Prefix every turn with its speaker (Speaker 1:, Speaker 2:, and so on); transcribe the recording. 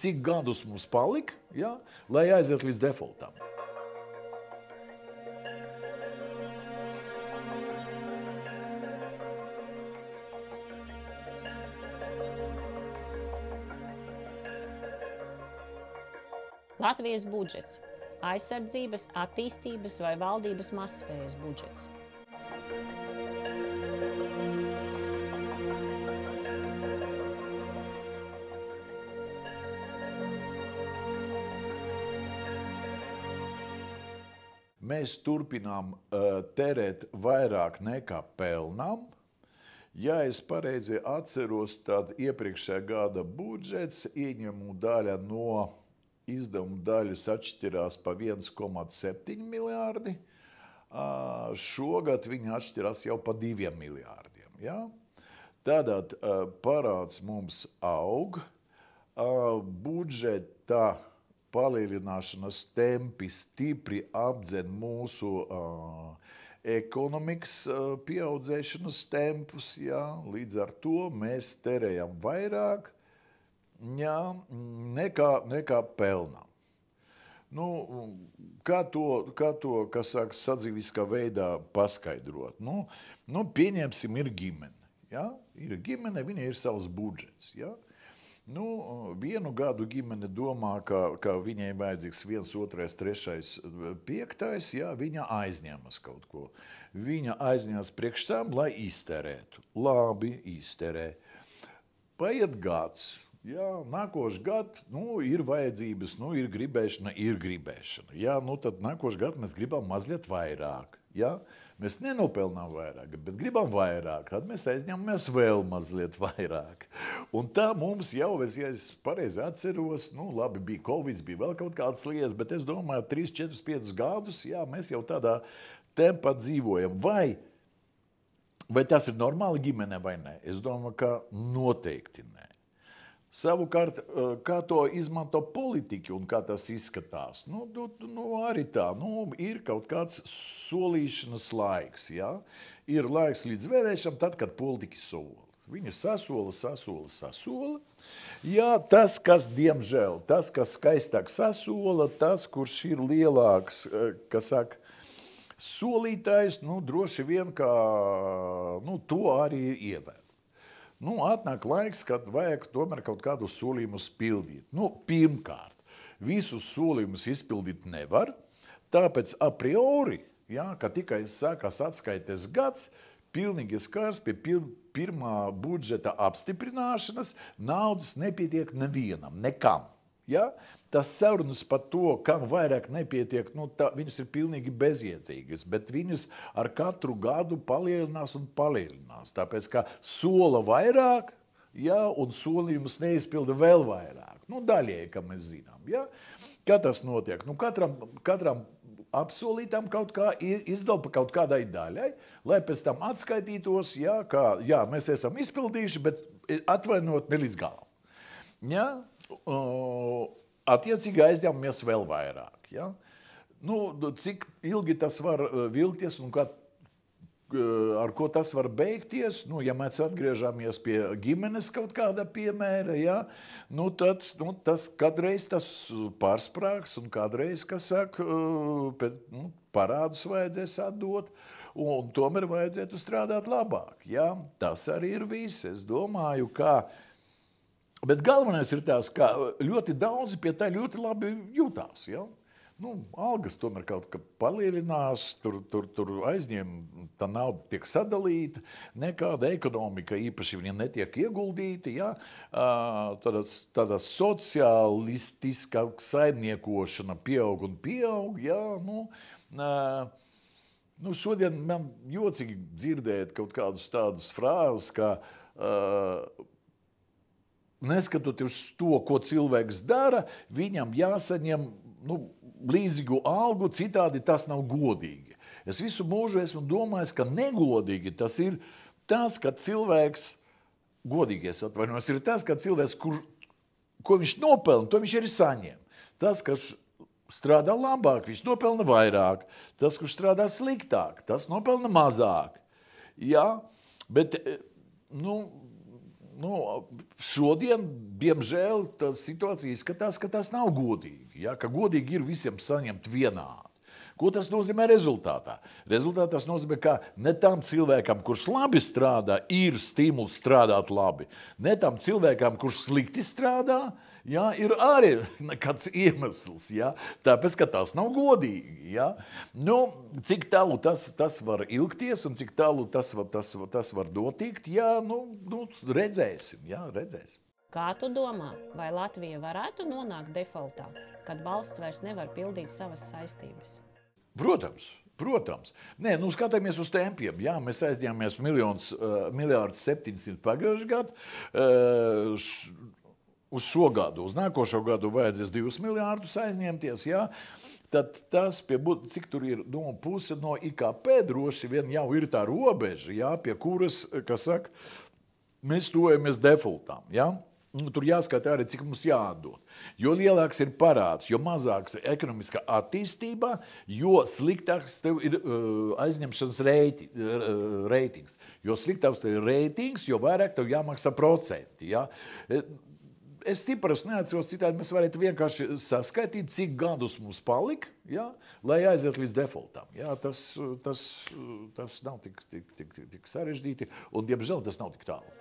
Speaker 1: cik gadus mums palika, ja, lai aiziet līdz defaultam.
Speaker 2: Latvijas budžets – aizsardzības, attīstības vai valdības mazspējas budžets.
Speaker 1: Mēs turpinām tērēt vairāk nekā pelnām. Ja es pareizi atceros, tad iepriekšējā gada budžets ieņemu daļa no izdevumu daļas atšķirās pa 1,7 miljārdi. Šogad viņi atšķirās jau pa 2 miljārdiem. Ja? Tātad parāds mums aug. Budžeta palielināšanas tempi stipri apdzen mūsu ekonomikas pieaudzēšanas tempus. Ja? Līdz ar to mēs terējam vairāk, jā, nekā pelnām. Nu, kā to kas saka, sadzīviskā veidā paskaidrot? Nu, pieņemsim, ir ģimene. Ja? Ir ģimene, viņai ir savs budžets. Ja? Nu, vienu gadu ģimene domā, ka viņai vajadzīgs 1, 2, 3, 5, ja? Viņa aizņemas kaut ko. Viņa aizņemas priekš tam, lai izterētu. Labi, izterē. Paiet gads. Jā, nākošu gadu, ir vajadzības, ir gribēšana. Jā, tad nākošu gadu mēs gribam mazliet vairāk. Jā, mēs nenopelnām vairāk, bet gribam vairāk. Tad mēs aizņemamies vēl mazliet vairāk. Un tā mums jau, ja es pareizi atceros, labi, bija Covid, bija vēl kaut kādas lietas, bet es domāju, 3, 4, 5 gadus, jā, mēs jau tādā tempā dzīvojam. Vai tas ir normāli ģimene vai ne? Es domāju, ka noteikti ne. Savukārt, kā to izmanto politiķi un kā tas izskatās? Arī tā, ir kaut kāds solīšanas laiks, ja? Ir laiks līdz vēlēšanām, tad, kad politiķi sola. Viņi sasola. Jā, tas, kas, diemžēl, tas, kas skaistāk sasola, tas, kurš ir lielāks, kas saka, solītājs, droši vien, ka to arī ievēl. Atnāk laiks, kad vajag tomēr kaut kādu solījumu pildīt. Pirmkārt, visus solījumus izpildīt nevar, tāpēc a priori, ja, kad tikai sākās atskaites gads, pilnīgi skaidrs pie pirmā budžeta apstiprināšanas naudas nepietiek nevienam, nekam. Ja? Tas sarunas par to, kam vairāk nepietiek, viņas ir pilnīgi bezjēdzīgas, bet viņas ar katru gadu palielinās un palielinās. Tāpēc, ka sola vairāk, ja, un solījumus neizpilda vēl vairāk. Daļēji, kā mēs zinām. Ja? Kā tas notiek? Katram apsolītam kaut kā izdala pa kaut kādai daļai, lai pēc tam atskaitītos, ja, ka jā, mēs esam izpildījuši, bet atvainot ne līdz galam. Ja? Attiecīgi aizņemamies vēl vairāk. Ja? Cik ilgi tas var vilkties un ar ko tas var beigties? Ja mēs atgriežamies pie ģimenes kaut kāda piemēra, ja? Tad kādreiz tas pārsprāgs un kādreiz, kas saka, parādus vajadzēs atdot un tomēr vajadzētu strādāt labāk. Ja? Tas arī ir viss. Es domāju, ka bet galvenais ir tās, ka ļoti daudzi pie tā ļoti labi jūtās. Ja? Algas tomēr kaut kā palielinās, tur aizņem, tā nauda tiek sadalīta, nekāda ekonomika īpaši viņa netiek ieguldīta. Ja? Tāda sociālistiska saimniekošana pieaug un pieaug. Ja? Šodien man jocīgi dzirdēt kaut kādus tādus frāzes, ka neskatoties uz to, ko cilvēks dara, viņam jāsaņem līdzīgu algu, citādi tas nav godīgi. Es visu mūžu esmu domājis, ka negodīgi tas ir tas, ka cilvēks, godīgi es atvainojos, ir tas, ka cilvēks, ko viņš nopelna, to viņš arī saņem. Tas, kas strādā labāk, viņš nopelna vairāk. Tas, kurš strādā sliktāk, tas nopelna mazāk. Ja? Bet, šodien, diemžēl, tā situācija izskatās, ka tas nav godīgi. Ja? Ka godīgi ir visiem saņemt vienādi. Ko tas nozīmē rezultātā? Rezultātā tas nozīmē, ka ne tam cilvēkam, kurš labi strādā, ir stimuls strādāt labi. Ne tam cilvēkam, kurš slikti strādā, ja, ir arī kāds iemesls. Ja? Tāpēc, ka tas nav godīgi. Ja? Cik tālu tas var ilgties un cik tālu tas var notikt, ja? Redzēsim. Ja? Redzēsim.
Speaker 2: Kā tu domā, vai Latvija varētu nonākt defaultā, kad valsts vairs nevar pildīt savas saistības?
Speaker 1: Protams. Nē, skatāmies uz tempiem. Jā, mēs aizņēmāmies 1,7 miljārdu pagājušajā gadā. Uz šo gadu, uz nākošo gadu vajadzēs 2 miljārdus aizņemties. Jā. Tad tas, cik tur ir puse no IKP, droši vien jau ir tā robeža, jā, pie kuras, kas saka, mēs tojamies defaultām. Jā. Tur jāskata arī, cik mums jādod. Jo lielāks ir parāds, jo mazāks ir ekonomiskā attīstība, jo sliktāks tev ir aizņemšanas reitings. Jo sliktāks tev ir reitings, jo vairāk tev jāmaksā procenti. Ja? Es cipras neatceros, citādi mēs varētu vienkārši saskaitīt, cik gadus mums palika, ja? Lai aiziet līdz defaultam. Ja? Tas nav tik sarežģīti un, diemžēl, tas nav tik tālu.